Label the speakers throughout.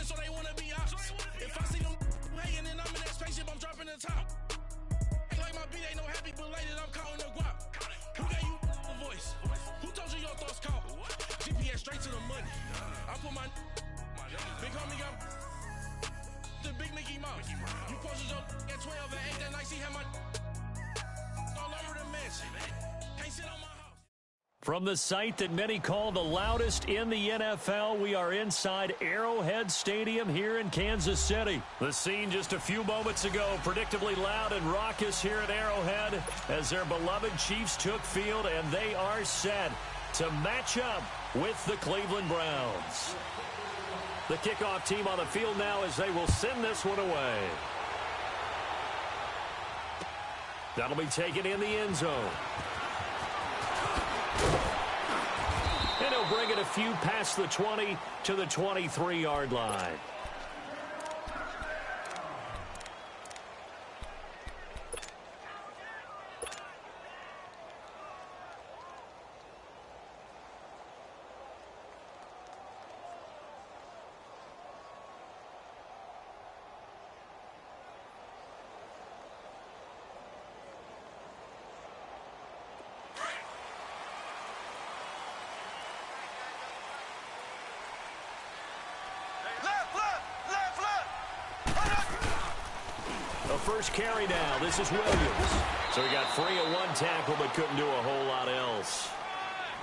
Speaker 1: so they wanna be out. If I see them hating and I'm in that spaceship, I'm dropping the top. Act like my beat ain't no happy belated, I'm counting the guap. Who gave you a voice? Who told you your thoughts count? GPS straight to the money. I put my big homie got the big Mickey Mouse. You posted your at 12 and 8 that night, she had my all over the mansion. Can't sit on my house.
Speaker 2: From the site that many call the loudest in the NFL, we are inside Arrowhead Stadium here in Kansas City. The scene just a few moments ago, predictably loud and raucous here at Arrowhead as their beloved Chiefs took field, and they are set to match up with the Cleveland Browns. The kickoff team on the field now as they will send this one away. That'll be taken in the end zone. And he'll bring it a few past the 20 to the 23-yard line. First carry now. This is Williams. So he got free of one tackle but couldn't do a whole lot else.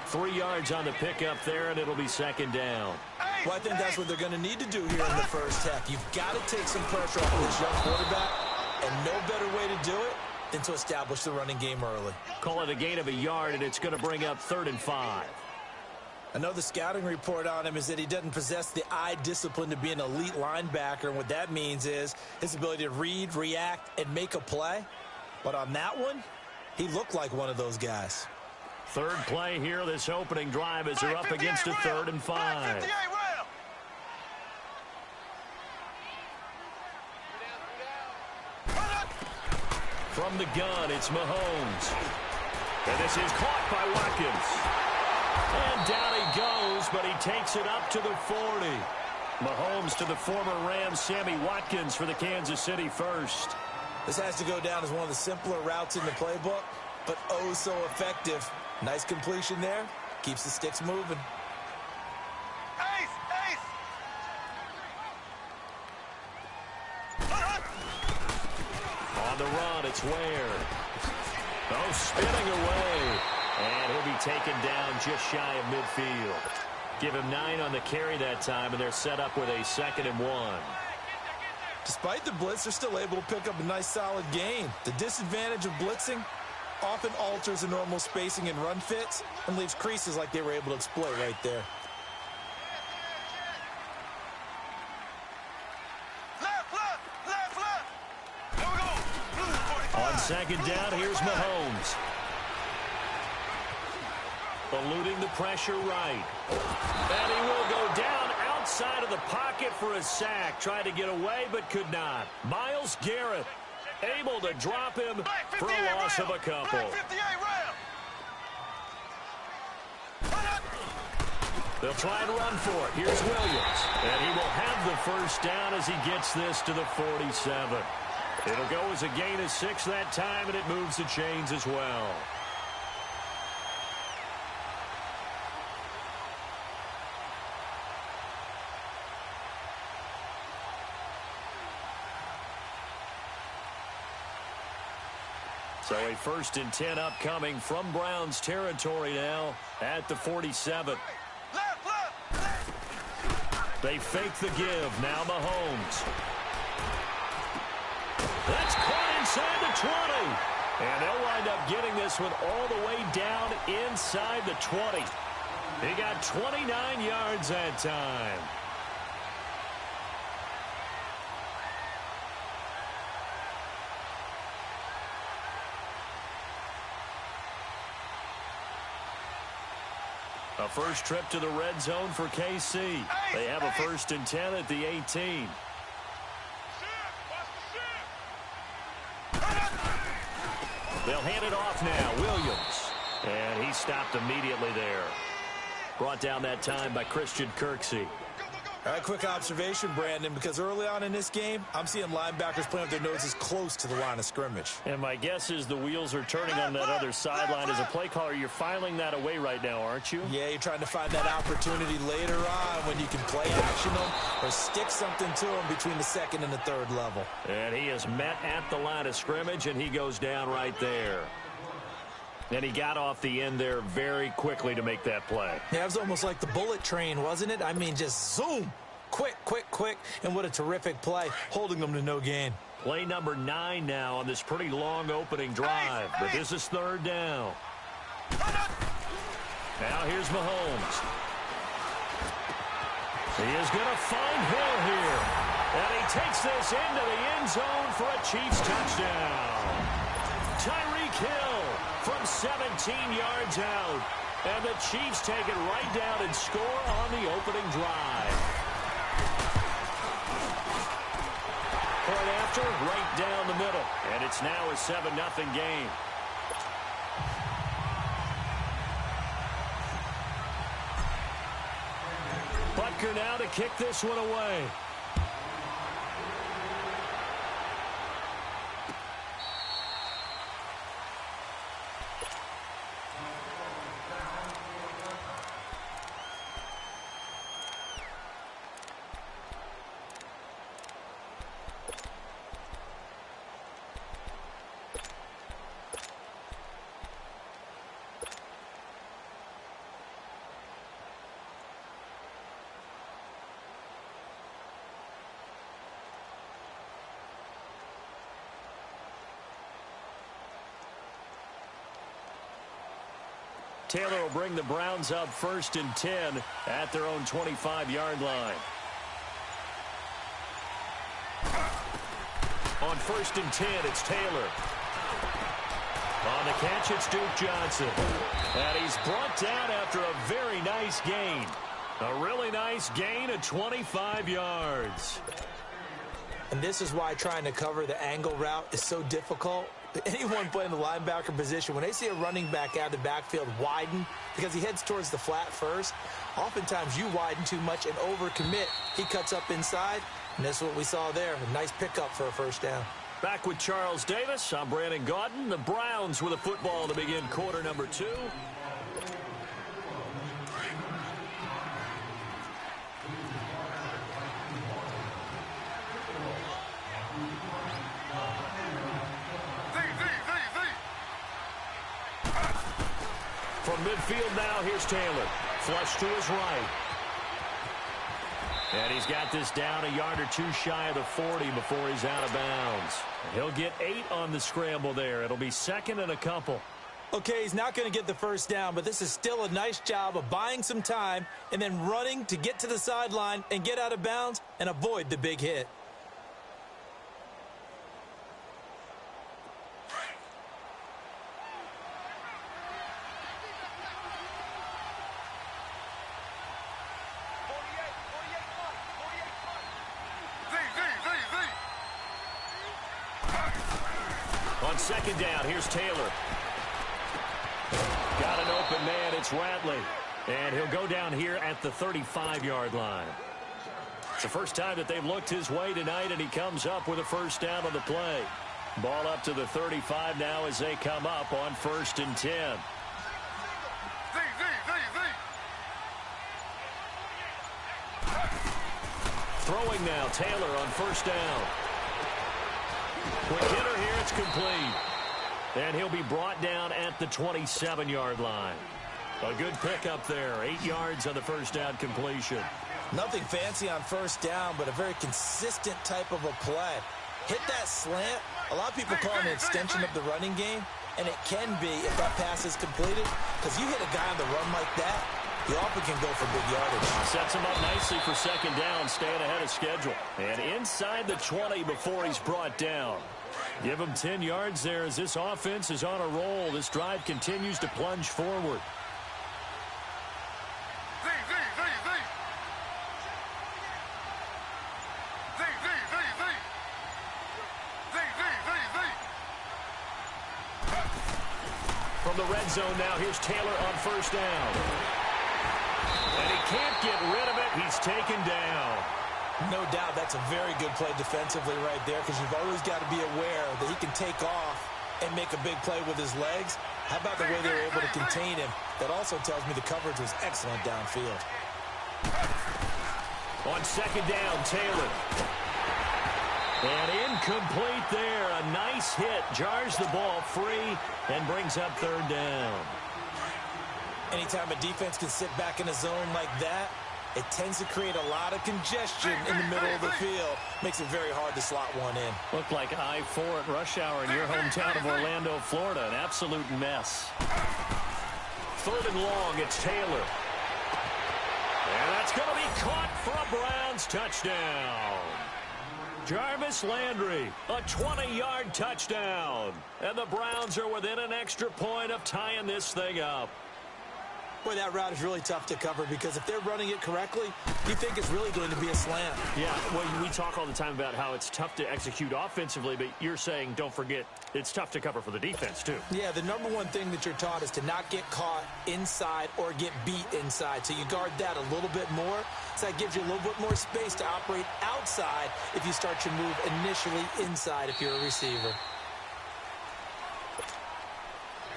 Speaker 2: 3 yards on the pickup there, and it'll be second down.
Speaker 3: Well, I think that's what they're going to need to do here in the first half. You've got to take some pressure off of this young quarterback, and no better way to do it than to establish the running game early.
Speaker 2: Call it a gain of a yard, and it's going to bring up 3rd and 5.
Speaker 3: Another scouting report on him is that he doesn't possess the eye discipline to be an elite linebacker, and what that means is his ability to read, react, and make a play. But on that one, he looked like one of those guys.
Speaker 2: Third play here, this opening drive as they're up against a 3rd and 5. From the gun, it's Mahomes. And this is caught by Watkins. And down he goes, but he takes it up to the 40. Mahomes to the former Rams, Sammy Watkins for the Kansas City first.
Speaker 3: This has to go down as one of the simpler routes in the playbook, but oh so effective. Nice completion there. Keeps the sticks moving.
Speaker 2: On the run, it's Ware. Oh, spinning away. And he'll be taken down just shy of midfield. Give him 9 on the carry that time, and they're set up with a 2nd and 1.
Speaker 3: Despite the blitz, they're still able to pick up a nice solid gain. The disadvantage of blitzing often alters the normal spacing and run fits and leaves creases like they were able to exploit right there.
Speaker 2: On second down, here's Mahomes. Eluding the pressure right. And he will go down outside of the pocket for a sack. Tried to get away, but could not. Myles Garrett able to drop him for a loss of a couple. They'll try and run for it. Here's Williams. And he will have the first down as he gets this to the 47. It'll go as a gain of 6 that time, and it moves the chains as well. So a 1st and 10 upcoming from Browns territory now at the 47. They fake the give. Now Mahomes. That's caught inside the 20. And they'll wind up getting this one all the way down inside the 20. He got 29 yards that time. A first trip to the red zone for KC. They have a 1st and 10 at the 18. They'll hand it off now. Williams. And he stopped immediately there. Brought down that time by Christian Kirksey.
Speaker 3: All right, quick observation, Brandon, because early on in this game, I'm seeing linebackers playing with their noses close to the line of scrimmage.
Speaker 2: And my guess is the wheels are turning on that other sideline. As a play caller, you're filing that away right now, aren't you?
Speaker 3: Yeah, you're trying to find that opportunity later on when you can play action them or stick something to them between the second and the third level.
Speaker 2: And he is met at the line of scrimmage, and he goes down right there. And he got off the end there very quickly to make that play.
Speaker 3: Yeah, it was almost like the bullet train, wasn't it? I mean, just zoom. Quick, quick, quick. And what a terrific play, holding them to no gain.
Speaker 2: Play number 9 now on this pretty long opening drive. But this is third down. Now here's Mahomes. He is going to find Hill here. And he takes this into the end zone for a Chiefs touchdown. Tyreek Hill from 17 yards out. And the Chiefs take it right down and score on the opening drive. Point after, right down the middle. And it's now a 7-0 game. Butker now to kick this one away. Taylor will bring the Browns up 1st and 10 at their own 25-yard line. On 1st and 10, it's Taylor. On the catch, it's Duke Johnson. And he's brought down after a very nice gain. A really nice gain of 25 yards.
Speaker 3: And this is why trying to cover the angle route is so difficult. Anyone playing the linebacker position, when they see a running back out of the backfield widen because he heads towards the flat first, oftentimes you widen too much and overcommit. He cuts up inside, and that's what we saw there. A nice pickup for a first down.
Speaker 2: Back with Charles Davis. I'm Brandon Gaudin. The Browns with a football to begin quarter number 2. From midfield now, here's Taylor. Flush to his right. And he's got this down a yard or two shy of the 40 before he's out of bounds. He'll get 8 on the scramble there. It'll be 2nd and a couple.
Speaker 3: Okay, he's not going to get the first down, but this is still a nice job of buying some time and then running to get to the sideline and get out of bounds and avoid the big hit.
Speaker 2: On 2nd down, here's Taylor. Got an open man, it's Radley. And he'll go down here at the 35-yard line. It's the first time that they've looked his way tonight, and he comes up with a first down on the play. Ball up to the 35 now as they come up on 1st and 10. Throwing now, Taylor on 1st down. Quick hitter here, it's complete. And he'll be brought down at the 27-yard line. A good pickup there, 8 yards on the first down completion.
Speaker 3: Nothing fancy on first down, but a very consistent type of a play. Hit that slant. A lot of people call it an extension of the running game, and it can be if that pass is completed, because you hit a guy on the run like that, he often can go for big yardage.
Speaker 2: Sets him up nicely for 2nd down, staying ahead of schedule. And inside the 20 before he's brought down. Give him 10 yards there as this offense is on a roll. This drive continues to plunge forward. From the red zone now, here's Taylor on 1st down. And he can't get rid of it. He's taken down.
Speaker 3: No doubt that's a very good play defensively right there, because you've always got to be aware that he can take off and make a big play with his legs. How about the way they were able to contain him? That also tells me the coverage was excellent downfield.
Speaker 2: On second down, Taylor. And incomplete there. A nice hit. Jars the ball free and brings up third down.
Speaker 3: Anytime a defense can sit back in a zone like that, it tends to create a lot of congestion in the middle of the field. Makes it very hard to slot one in.
Speaker 2: Looked like I-4 at rush hour in your hometown of Orlando, Florida. An absolute mess. Third and long, it's Taylor. And that's going to be caught for a Browns touchdown. Jarvis Landry, a 20-yard touchdown. And the Browns are within an extra point of tying this thing up.
Speaker 3: Boy, that route is really tough to cover, because if they're running it correctly, you think it's really going to be a slant.
Speaker 2: Yeah, well, we talk all the time about how it's tough to execute offensively, but you're saying, don't forget, it's tough to cover for the defense, too.
Speaker 3: Yeah, the number one thing that you're taught is to not get caught inside or get beat inside. So you guard that a little bit more. So that gives you a little bit more space to operate outside if you start your move initially inside if you're a receiver.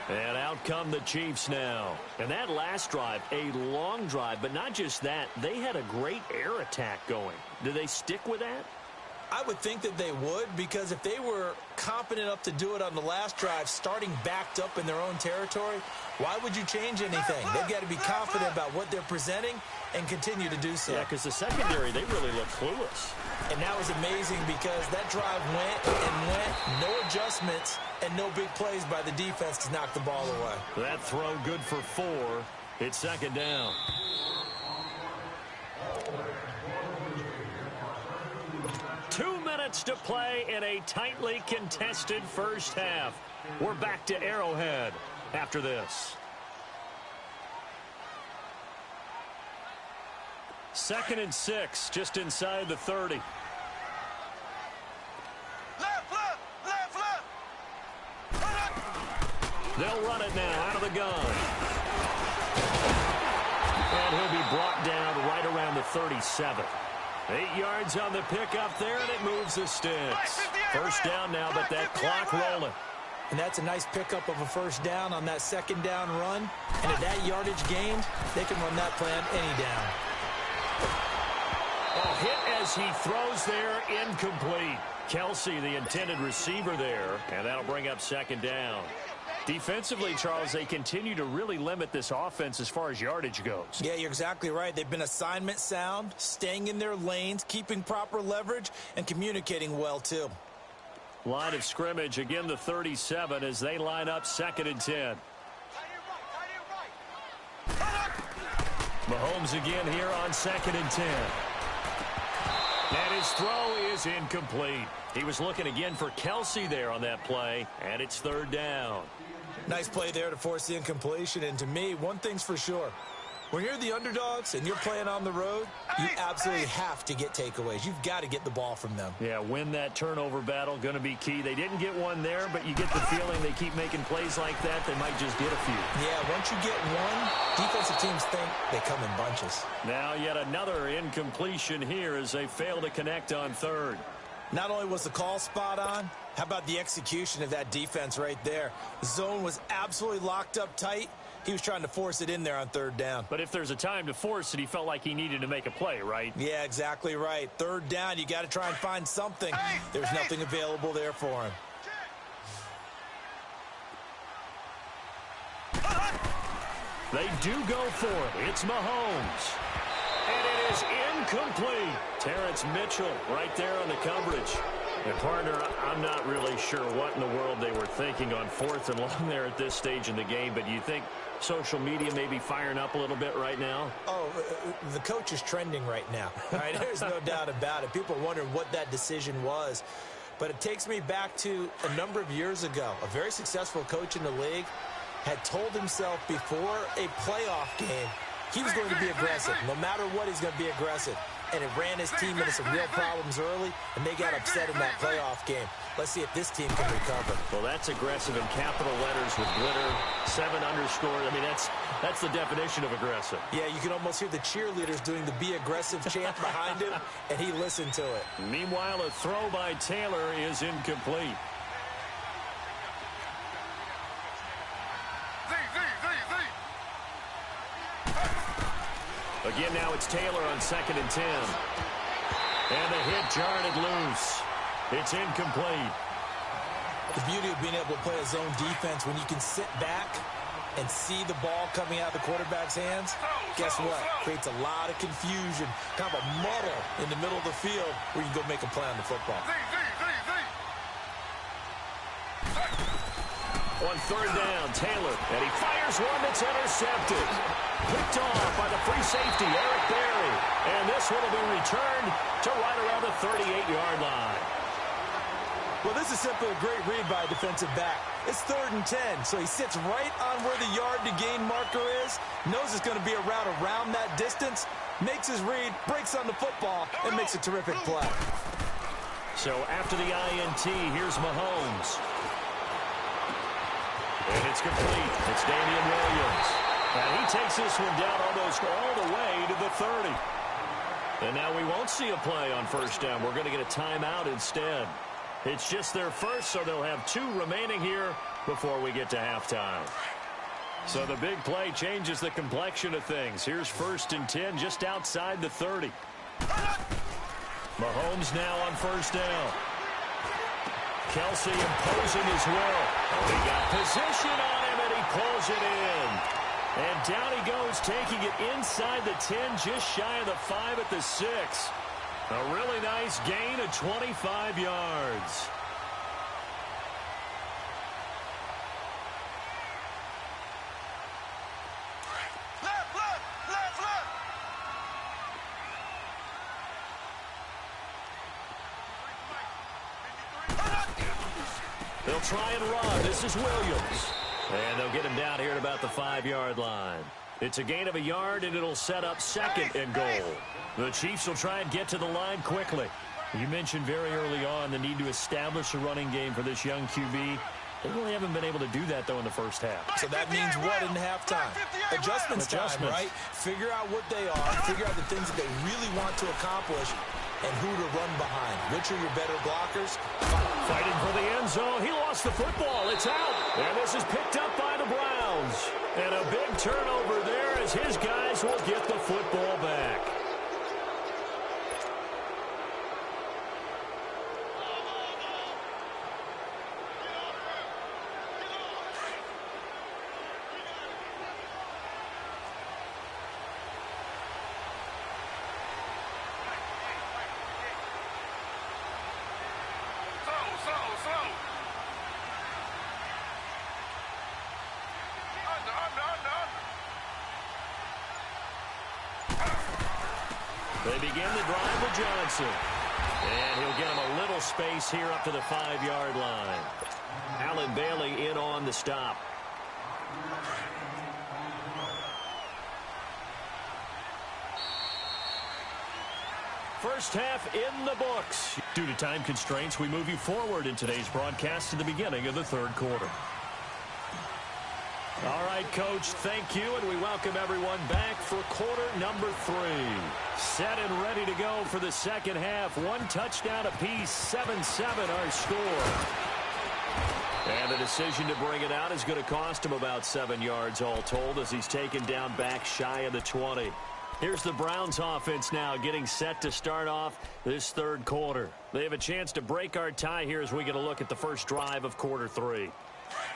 Speaker 2: And out come the Chiefs now. And that last drive, a long drive, but not just that. They had a great air attack going. Do they stick with that?
Speaker 3: I would think that they would, because if they were confident enough to do it on the last drive, starting backed up in their own territory, why would you change anything? They've got to be confident about what they're presenting and continue to do so.
Speaker 2: Yeah, because the secondary, they really look clueless.
Speaker 3: And that was amazing, because that drive went and went, no adjustments, and no big plays by the defense to knock the ball away.
Speaker 2: That throw good for 4. It's second down. Two minutes to play in a tightly contested first half. We're back to Arrowhead after this. Second and 6, just inside the 30. They'll run it now out of the gun. And he'll be brought down right around the 37. 8 yards on the pickup there, and it moves the sticks. First down now, but that clock rolling.
Speaker 3: And that's a nice pickup of a first down on that second down run. And at that yardage gained, they can run that play on any down.
Speaker 2: A hit as he throws there, incomplete. Kelsey, the intended receiver there, and that'll bring up second down. Defensively, Charles, they continue to really limit this offense as far as yardage goes.
Speaker 3: Yeah, you're exactly right. They've been assignment sound, staying in their lanes, keeping proper leverage, and communicating well, too.
Speaker 2: Line of scrimmage, again the 37 as they line up second and 10. Mahomes again here on second and 10. And his throw is incomplete. He was looking again for Kelsey there on that play, and it's third down.
Speaker 3: Nice play there to force the incompletion. And to me, one thing's for sure. When you're the underdogs and you're playing on the road, you absolutely have to get takeaways. You've got to get the ball from them.
Speaker 2: Yeah, win that turnover battle, going to be key. They didn't get one there, but you get the feeling they keep making plays like that, they might just get a few.
Speaker 3: Yeah, once you get one, defensive teams think they come in bunches.
Speaker 2: Now yet another incompletion here as they fail to connect on third.
Speaker 3: Not only was the call spot on, how about the execution of that defense right there? The zone was absolutely locked up tight. He was trying to force it in there on third down.
Speaker 2: But if there's a time to force it, he felt like he needed to make a play, right?
Speaker 3: Yeah, exactly right. Third down, you got to try and find something. There's nothing available there for him.
Speaker 2: They do go for it. It's Mahomes. And it is incomplete. Terrence Mitchell right there on the coverage. And, partner, I'm not really sure what in the world they were thinking on fourth and long there at this stage in the game, but do you think social media may be firing up a little bit right now?
Speaker 3: Oh, the coach is trending right now. Right? There's no doubt about it. People are wondering what that decision was. But it takes me back to a number of years ago. A very successful coach in the league had told himself before a playoff game he was going to be aggressive. No matter what, he's going to be aggressive. and it ran his team into some real problems early, and they got upset in that playoff game. Let's see if this team can recover.
Speaker 2: Well, that's aggressive in capital letters with glitter, 7 underscores. I mean, that's the definition of aggressive.
Speaker 3: Yeah, you can almost hear the cheerleaders doing the be aggressive chant behind him, and he listened to it.
Speaker 2: Meanwhile, a throw by Taylor is incomplete. Again, now it's Taylor on 2nd and 10. And the hit jarred it loose. It's incomplete.
Speaker 3: The beauty of being able to play a zone defense when you can sit back and see the ball coming out of the quarterback's hands, guess what? Creates a lot of confusion, kind of a muddle in the middle of the field where you can go make a play on the football.
Speaker 2: On 3rd down, Taylor, and he fires one that's intercepted. Picked off by the free safety, Eric Berry. And this one will be returned to right around the 38-yard line.
Speaker 3: Well, this is simply a great read by a defensive back. It's 3rd and 10, so he sits right on where the yard-to-gain marker is, knows it's going to be a route around that distance, makes his read, breaks on the football, and makes a terrific play.
Speaker 2: So after the INT, here's Mahomes. And it's complete. It's Damian Williams. And he takes this one down almost all the way to the 30. And now we won't see a play on 1st down. We're going to get a timeout instead. It's just their first, so they'll have 2 remaining here before we get to halftime. So the big play changes the complexion of things. Here's 1st and 10 just outside the 30. Mahomes now on 1st down. Kelsey imposing his will. He got position on him, and he pulls it in. And down he goes, taking it inside the 10, just shy of the 5 at the 6. A really nice gain of 25 yards. They'll try and run. This is Williams. And they'll get him down here at about the 5-yard line. It's a gain of a yard, and it'll set up 2nd and goal. The Chiefs will try and get to the line quickly. You mentioned very early on the need to establish a running game for this young QB. They really haven't been able to do that, though, in the first half.
Speaker 3: So that means what in halftime? Adjustments time, right? Figure out what they are, figure out the things that they really want to accomplish, and who to run behind. Which are your better blockers?
Speaker 2: Fighting for the end zone. He lost the football. It's out. And this is picked up by the Browns. And a big turnover there as his guys will get the football back. They begin the drive with Johnson. And he'll get him a little space here up to the 5-yard line. Allen Bailey in on the stop. First half in the books. Due to time constraints, we move you forward in today's broadcast to the beginning of the 3rd quarter. All right, Coach, thank you, and we welcome everyone back for quarter number 3. Set and ready to go for the 2nd half. 1 touchdown apiece, 7-7 our score. And the decision to bring it out is going to cost him about 7 yards all told as he's taken down back shy of the 20. Here's the Browns offense now getting set to start off this 3rd quarter. They have a chance to break our tie here as we get a look at the first drive of quarter 3.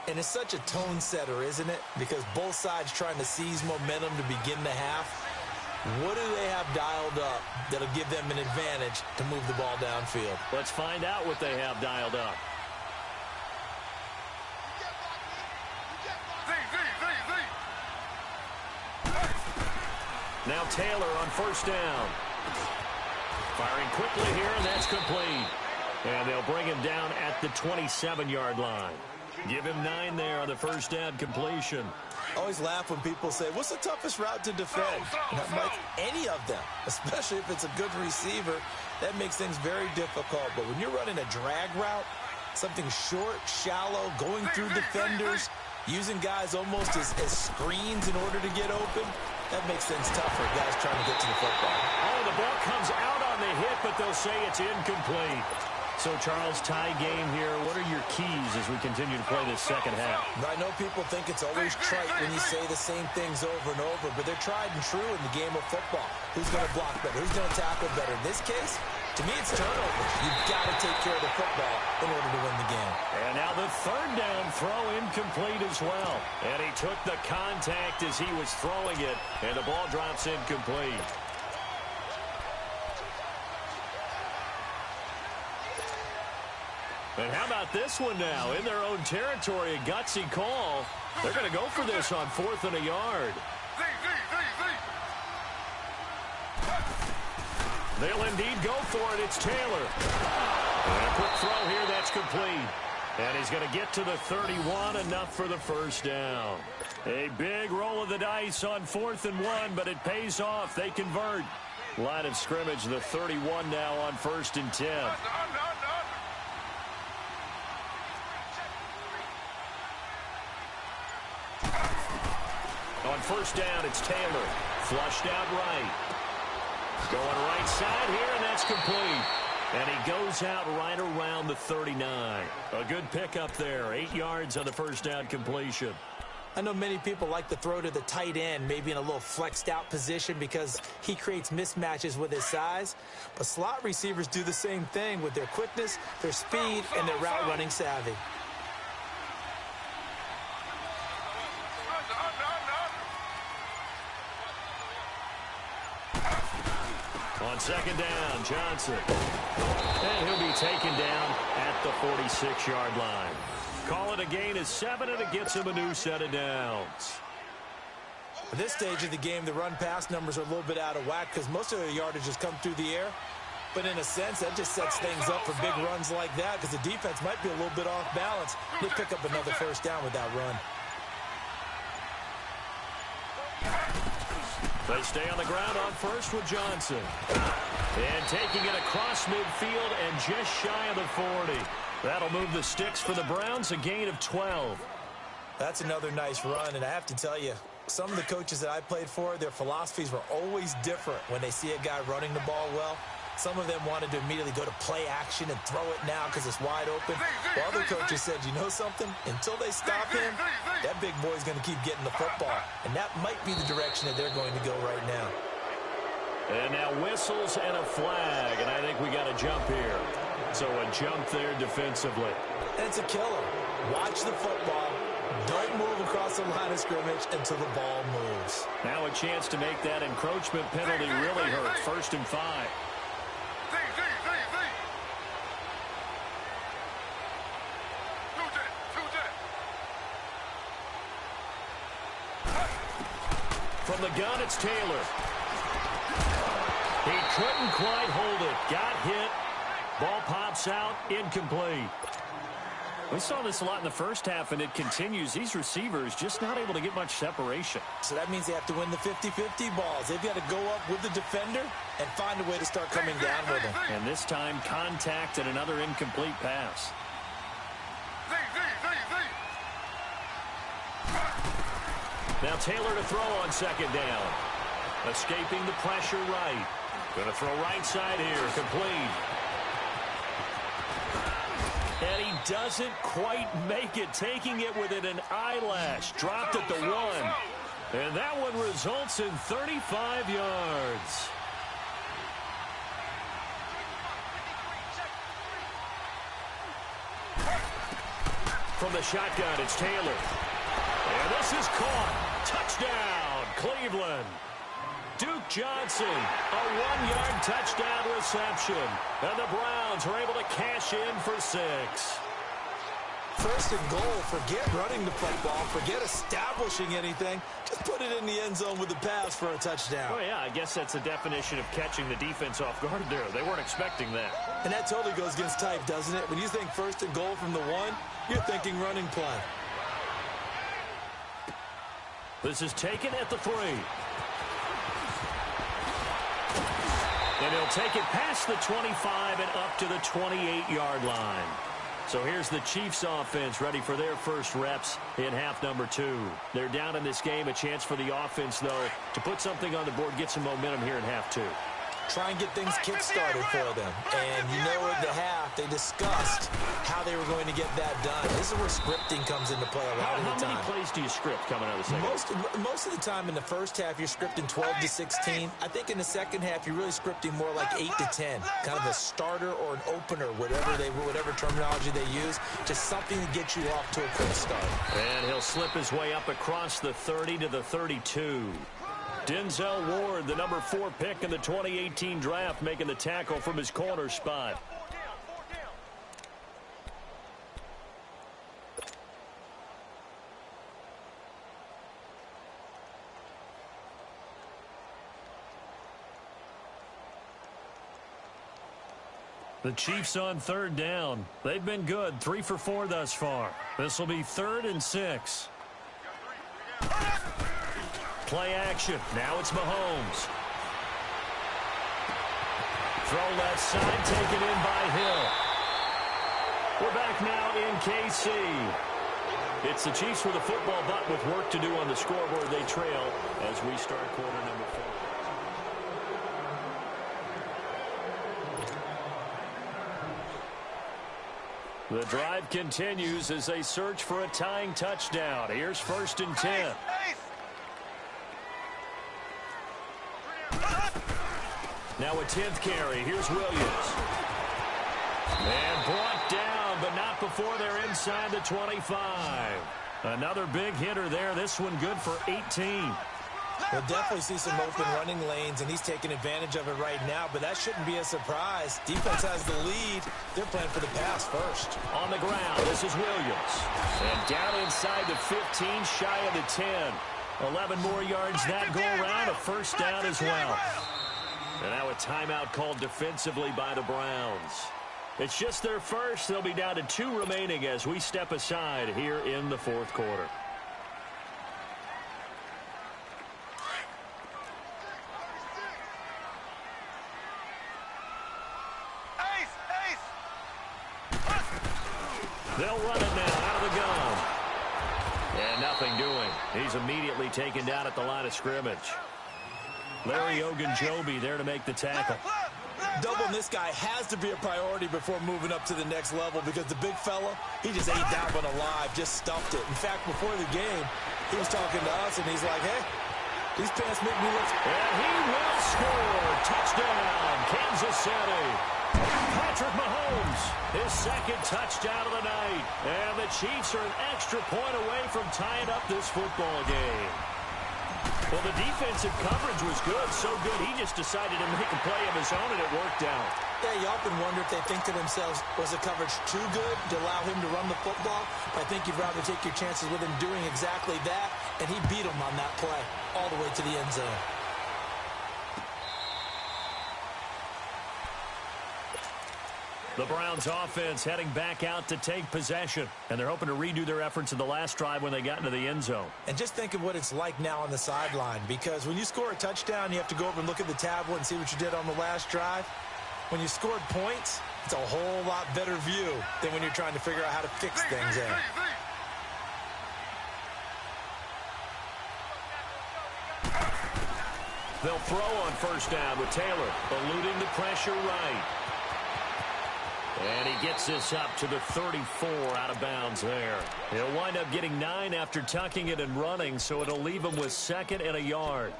Speaker 3: And it's such a tone setter, isn't it? Because both sides trying to seize momentum to begin the half. What do they have dialed up that'll give them an advantage to move the ball downfield?
Speaker 2: Let's find out what they have dialed up. Now Taylor on 1st down. Firing quickly here, and that's complete. And they'll bring him down at the 27-yard line. Give him 9 there on the 1st down completion.
Speaker 3: Always laugh when people say, what's the toughest route to defend? And I'm like, any of them, especially if it's a good receiver. That makes things very difficult. But when you're running a drag route, something short, shallow, going through defenders, using guys almost as screens in order to get open, that makes things tough for guys trying to get to the football.
Speaker 2: Oh, the ball comes out on the hit, but they'll say it's incomplete. So, Charles, tie game here. What are your keys as we continue to play this second half?
Speaker 3: I know people think it's always trite when you say the same things over and over, but they're tried and true in the game of football. Who's going to block better? Who's going to tackle better? In this case, to me, it's turnovers. You've got to take care of the football in order to win the game.
Speaker 2: And now the third down throw incomplete as well. And he took the contact as he was throwing it, and the ball drops incomplete. And how about this one now? In their own territory, a gutsy call. They're going to go for this on 4th and a yard. They'll indeed go for it. It's Taylor. And a quick throw here. That's complete. And he's going to get to the 31, enough for the first down. A big roll of the dice on 4th and 1, but it pays off. They convert. Line of scrimmage, the 31 now on 1st and 10. On first down, it's Taylor. Flushed out right. Going right side here, and that's complete. And he goes out right around the 39. A good pickup there. 8 yards on the first down completion.
Speaker 3: I know many people like to throw to the tight end, maybe in a little flexed out position because he creates mismatches with his size. But slot receivers do the same thing with their quickness, their speed, and their route running savvy.
Speaker 2: On second down, Johnson. And he'll be taken down at the 46-yard line. Call it a gain of 7, and it gets him a new set of downs.
Speaker 3: At this stage of the game, the run-pass numbers are a little bit out of whack because most of their yardage has come through the air. But in a sense, that just sets things up for big runs like that because the defense might be a little bit off balance. They pick up another first down with that run.
Speaker 2: They stay on the ground on first with Johnson. And taking it across midfield and just shy of the 40. That'll move the sticks for the Browns, a gain of 12.
Speaker 3: That's another nice run, and I have to tell you, some of the coaches that I played for, their philosophies were always different when they see a guy running the ball well. Some of them wanted to immediately go to play action and throw it now because it's wide open. While other coaches said, you know something? Until they stop him, that big boy's going to keep getting the football. And that might be the direction that they're going to go right now.
Speaker 2: And now whistles and a flag, and I think we got a jump here. So a jump there defensively.
Speaker 3: And it's a killer. Watch the football. Don't move across the line of scrimmage until the ball moves.
Speaker 2: Now a chance to make that encroachment penalty really hurt. 1st and 5. From the gun, it's Taylor. He couldn't quite hold it. Got hit. Ball pops out. Incomplete. We saw this a lot in the first half, and it continues. These receivers just not able to get much separation.
Speaker 3: So that means they have to win the 50-50 balls. They've got to go up with the defender and find a way to start coming down with him.
Speaker 2: And this time, contact and another incomplete pass. Now Taylor to throw on second down. Escaping the pressure right. Going to throw right side here. Complete. And he doesn't quite make it. Taking it within an eyelash. Dropped at the 1. And that one results in 35 yards. From the shotgun, it's Taylor. And this is caught. Touchdown, Cleveland. Duke Johnson, a 1-yard touchdown reception. And the Browns are able to cash in for 6.
Speaker 3: First and goal. Forget running the football. Forget establishing anything. Just put it in the end zone with the pass for a touchdown.
Speaker 2: Oh, yeah, I guess that's a definition of catching the defense off guard there. They weren't expecting that.
Speaker 3: And that totally goes against type, doesn't it? When you think first and goal from the 1, you're thinking running play.
Speaker 2: This is taken at the 3. And he'll take it past the 25 and up to the 28-yard line. So here's the Chiefs offense ready for their first reps in half number 2. They're down in this game. A chance for the offense, though, to put something on the board, get some momentum here in half 2.
Speaker 3: Try and get things kick-started for them. And you know at the half, they discussed how they were going to get that done. This is where scripting comes into play a lot of the time.
Speaker 2: How many plays do you script coming out of the second?
Speaker 3: Most of the time in the first half, you're scripting 12 to 16. I think in the second half, you're really scripting more like 8 to 10. Kind of a starter or an opener, whatever terminology they use, just something to get you off to a quick start.
Speaker 2: And he'll slip his way up across the 30 to the 32. Denzel Ward, the number 4 pick in the 2018 draft, making the tackle from his corner spot. The Chiefs on 3rd down. They've been good, 3 for 4 thus far. This will be 3rd and 6. Play action. Now it's Mahomes. Throw left side, taken in by Hill. We're back now in KC. It's the Chiefs with the football, but with work to do on the scoreboard, they trail as we start quarter number 4. The drive continues as they search for a tying touchdown. Here's 1st and 10. Now a 10th carry. Here's Williams. And brought down, but not before they're inside the 25. Another big hitter there. This one good for 18.
Speaker 3: We'll definitely see some open running lanes, and he's taking advantage of it right now, but that shouldn't be a surprise. Defense has the lead. They're playing for the pass first.
Speaker 2: On the ground, this is Williams. And down inside the 15, shy of the 10. 11 more yards that go around, a first down as well. And now a timeout called defensively by the Browns. It's just their first. They'll be down to 2 remaining as we step aside here in the 4th quarter. They'll run it now out of the gun. And nothing doing. He's immediately taken down at the line of scrimmage. Larry Ogunjobi there to make the tackle.
Speaker 3: Doubling this guy has to be a priority before moving up to the next level because the big fella, he just ate that one alive, just stuffed it. In fact, before the game, he was talking to us, and he's like, hey, these pants make me look...
Speaker 2: And he will score. Touchdown, Kansas City. Patrick Mahomes, his 2nd touchdown of the night. And the Chiefs are an extra point away from tying up this football game. Well, the defensive coverage was good, so good he just decided to make a play of his own, and it worked out.
Speaker 3: Yeah, you often wonder if they think to themselves, was the coverage too good to allow him to run the football? I think you'd rather take your chances with him doing exactly that, and he beat him on that play all the way to the end zone.
Speaker 2: The Browns offense heading back out to take possession, and they're hoping to redo their efforts in the last drive when they got into the end zone.
Speaker 3: And just think of what it's like now on the sideline, because when you score a touchdown, you have to go over and look at the tablet and see what you did on the last drive. When you scored points, it's a whole lot better view than when you're trying to figure out how to fix things in.
Speaker 2: They'll throw on 1st down with Taylor, eluding the pressure right. And he gets this up to the 34 out of bounds there. He'll wind up getting 9 after tucking it and running, so it'll leave him with 2nd and a yard.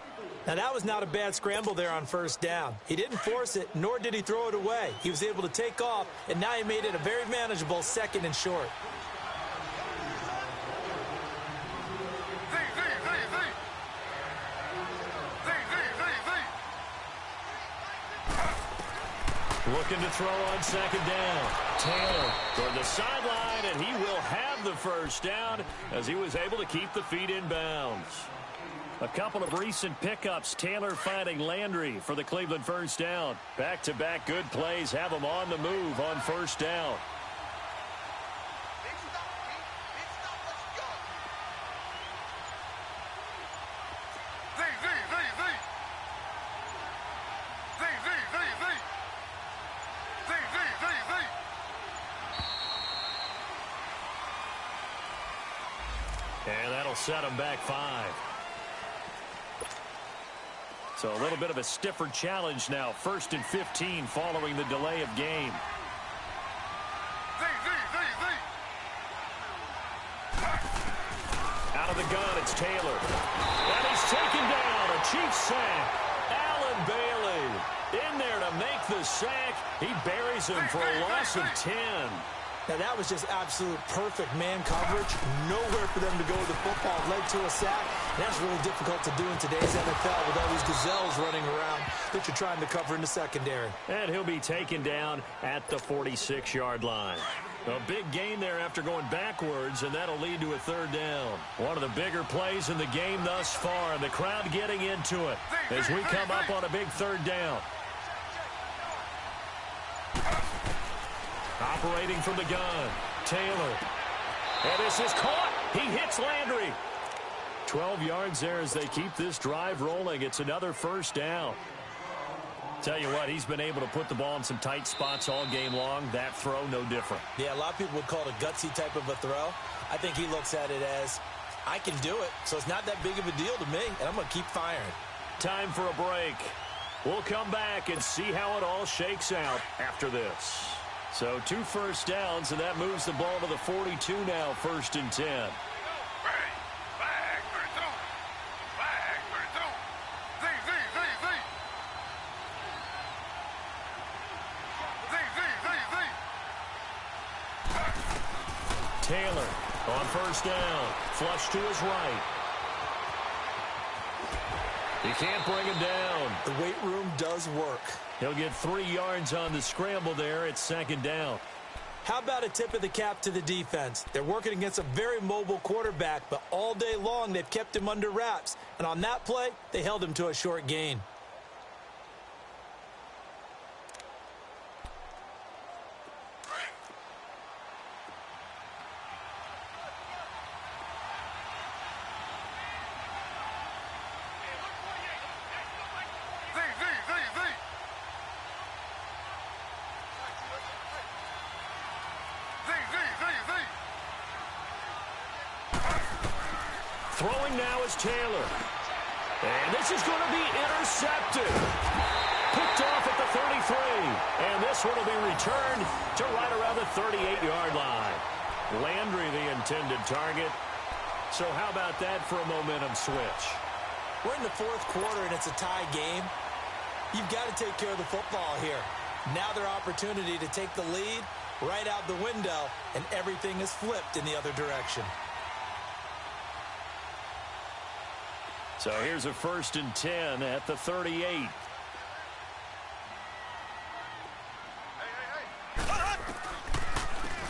Speaker 3: Now, that was not a bad scramble there on 1st down. He didn't force it, nor did he throw it away. He was able to take off, and now he made it a very manageable 2nd and short.
Speaker 2: Looking to throw on 2nd down. Taylor toward the sideline, and he will have the first down as he was able to keep the feet in bounds. A couple of recent pickups. Taylor finding Landry for the Cleveland first down. Back-to-back good plays have him on the move on 1st down. set them back 5. So a little bit of a stiffer challenge now. 1st and 15 following the delay of game. Out of the gun, it's Taylor. And he's taken down. A Chiefs sack. Allen Bailey in there to make the sack. He buries him for a loss of 10.
Speaker 3: Now, that was just absolute perfect man coverage. Nowhere for them to go with the football. Led to a sack. And that's really difficult to do in today's NFL with all these gazelles running around that you're trying to cover in the secondary.
Speaker 2: And he'll be taken down at the 46-yard line. A big gain there after going backwards, and that'll lead to a 3rd down. One of the bigger plays in the game thus far, and the crowd getting into it as we come up on a big 3rd down. Operating from the gun, Taylor. And this is caught. He hits Landry. 12 yards there as they keep this drive rolling. It's another 1st down. Tell you what, he's been able to put the ball in some tight spots all game long. That throw, no different.
Speaker 3: Yeah, a lot of people would call it a gutsy type of a throw. I think he looks at it as, I can do it, so it's not that big of a deal to me, and I'm going to keep firing.
Speaker 2: Time for a break. We'll come back and see how it all shakes out after this. So 2 first downs, and that moves the ball to the 42 now, 1st and 10. Taylor on 1st down. Flush to his right. He can't bring him down.
Speaker 3: The weight room does work.
Speaker 2: He'll get 3 yards on the scramble there. It's 2nd down.
Speaker 3: How about a tip of the cap to the defense? They're working against a very mobile quarterback, but all day long they've kept him under wraps. And on that play, they held him to a short gain.
Speaker 2: Throwing now is Taylor. And this is going to be intercepted. Picked off at the 33. And this one will be returned to right around the 38-yard line. Landry the intended target. So how about that for a momentum switch?
Speaker 3: We're in the 4th quarter and it's a tie game. You've got to take care of the football here. Now their opportunity to take the lead right out the window, and everything is flipped in the other direction.
Speaker 2: So here's a 1st and 10 at the 38.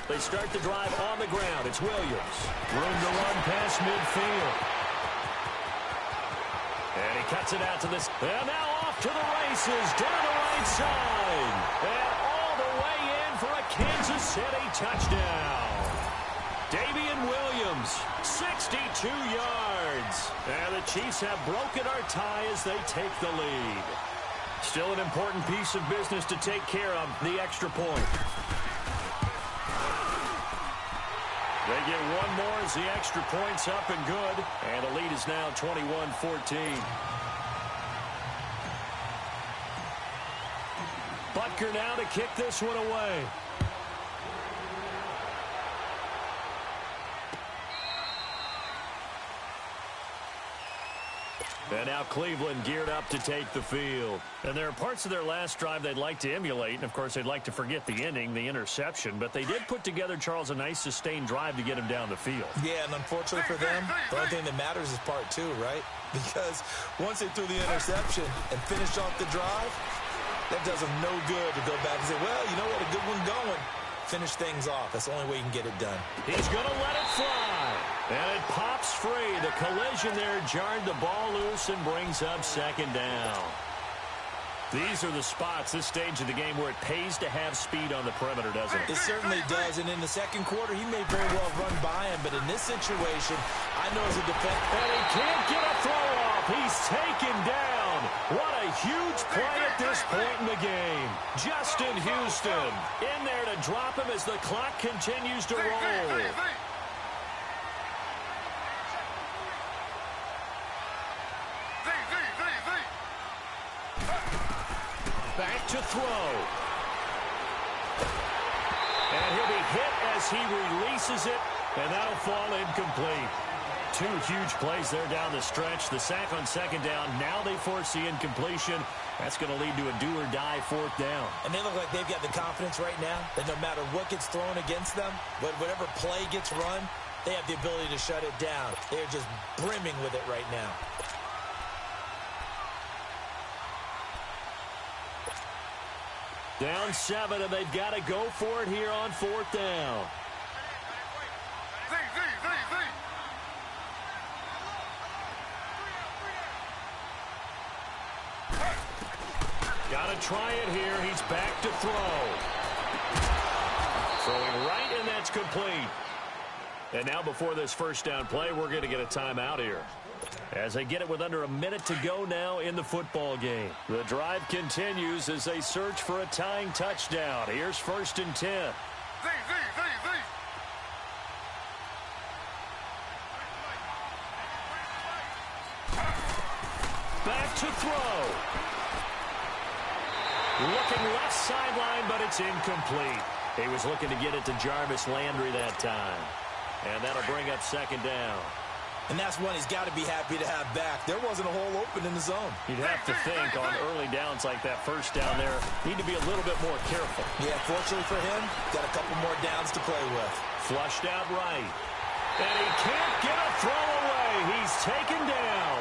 Speaker 2: They start the drive on the ground. It's Williams. Room to run past midfield. And he cuts it out to this. And now off to the races down the right side. And all the way in for a Kansas City touchdown. Davian Williams, 62 yards. And the Chiefs have broken our tie as they take the lead. Still an important piece of business to take care of, the extra point. They get one more as the extra point's up and good. And the lead is now 21-14. Butker now to kick this one away. And now Cleveland geared up to take the field. And there are parts of their last drive they'd like to emulate. And, of course, they'd like to forget the ending, the interception. But they did put together, Charles, a nice sustained drive to get him down the field.
Speaker 3: Yeah, and unfortunately for them, the only thing that matters is part 2, right? Because once they threw the interception and finished off the drive, that does them no good to go back and say, well, you know what, a good one going. Finish things off. That's the only way you can get it done.
Speaker 2: He's going to let it fly. And it pops free. The collision there jarred the ball loose and brings up 2nd down. These are the spots, this stage of the game, where it pays to have speed on the perimeter, doesn't it?
Speaker 3: It certainly does. And in the 2nd quarter, he may very well run by him. But in this situation, I know as a defense.
Speaker 2: And he can't get a throw off. He's taken down. What a huge play at this point in the game. Justin Houston in there to drop him as the clock continues to roll. to throw. And he'll be hit as he releases it, and that'll fall incomplete. Two huge plays there down the stretch. The sack on second down. Now they force the incompletion. That's going to lead to a do-or-die fourth down. And they look like they've got the confidence right now that no matter what gets thrown against them, whatever play gets run, they have the ability to shut it down. They're just brimming with it right now. Down 7, and they've got to go for it here on fourth down. Got to try it here. He's back to throw. Throwing right, and that's complete. And now before this first down play, we're going to get a timeout here. As they get it with under a minute to go now in the football game. The drive continues as they search for a tying touchdown. Here's 1st and 10. Back to throw. Looking left sideline, but it's incomplete. He was looking to get it to Jarvis Landry that time. And that'll bring up second down. And that's one he's got to be happy to have back. There wasn't a hole open in the zone. You'd have to think on early downs like that first down there, need to be a little bit more careful. Yeah, fortunately for him, got a couple more downs to play with. Flushed out right. And he can't get a throw away. He's taken down.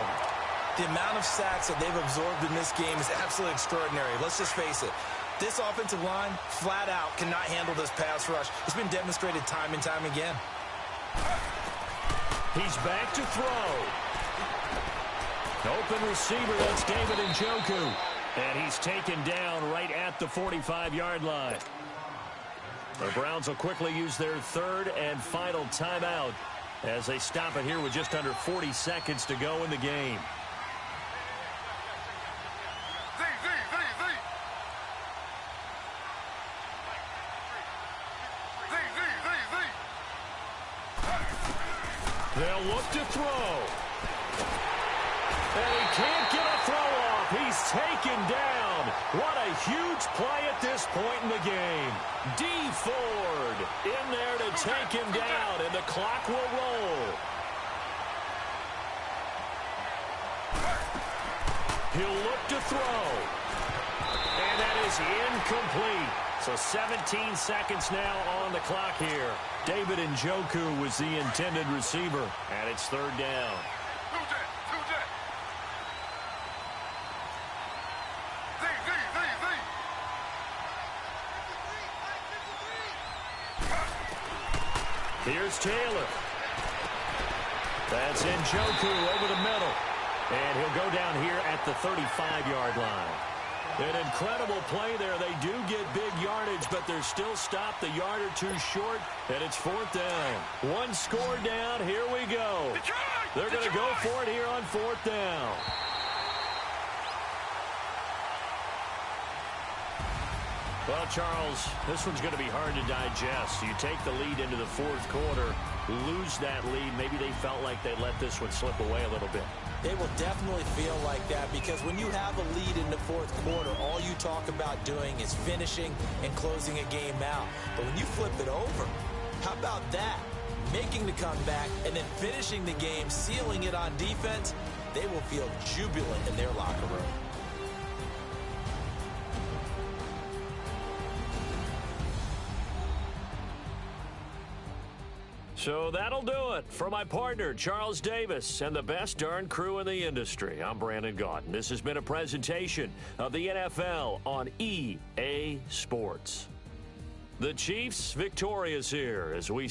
Speaker 2: The amount of sacks that they've absorbed in this game is absolutely extraordinary. Let's just face it. This offensive line, flat out, cannot handle this pass rush. It's been demonstrated time and time again. He's back to throw. Open receiver, that's David Njoku. And he's taken down right at the 45-yard line. The Browns will quickly use their third and final timeout as they stop it here with just under 40 seconds to go in the game. They'll look to throw. And he can't get a throw off. He's taken down. What a huge play at this point in the game. D. Ford in there to take him down, and the clock will roll. He'll look to throw. And that is incomplete. So 17 seconds now on the clock here. David Njoku was the intended receiver, and it's third down. Here's Taylor. That's Njoku over the middle. And he'll go down here at the 35-yard line. An incredible play there. They do get big yardage, but they're still stopped a yard or two short, and it's fourth down. One score down. Here we go. They're going to go for it here on fourth down. Well, Charles, this one's going to be hard to digest. You take the lead into the fourth quarter, lose that lead. Maybe they felt like they let this one slip away a little bit. They will definitely feel like that because when you have a lead in the fourth quarter, all you talk about doing is finishing and closing a game out. But when you flip it over, how about that? Making the comeback and then finishing the game, sealing it on defense, they will feel jubilant in their locker room. So that'll do it for my partner, Charles Davis, and the best darn crew in the industry. I'm Brandon Gaudin. This has been a presentation of the NFL on EA Sports. The Chiefs victorious here as we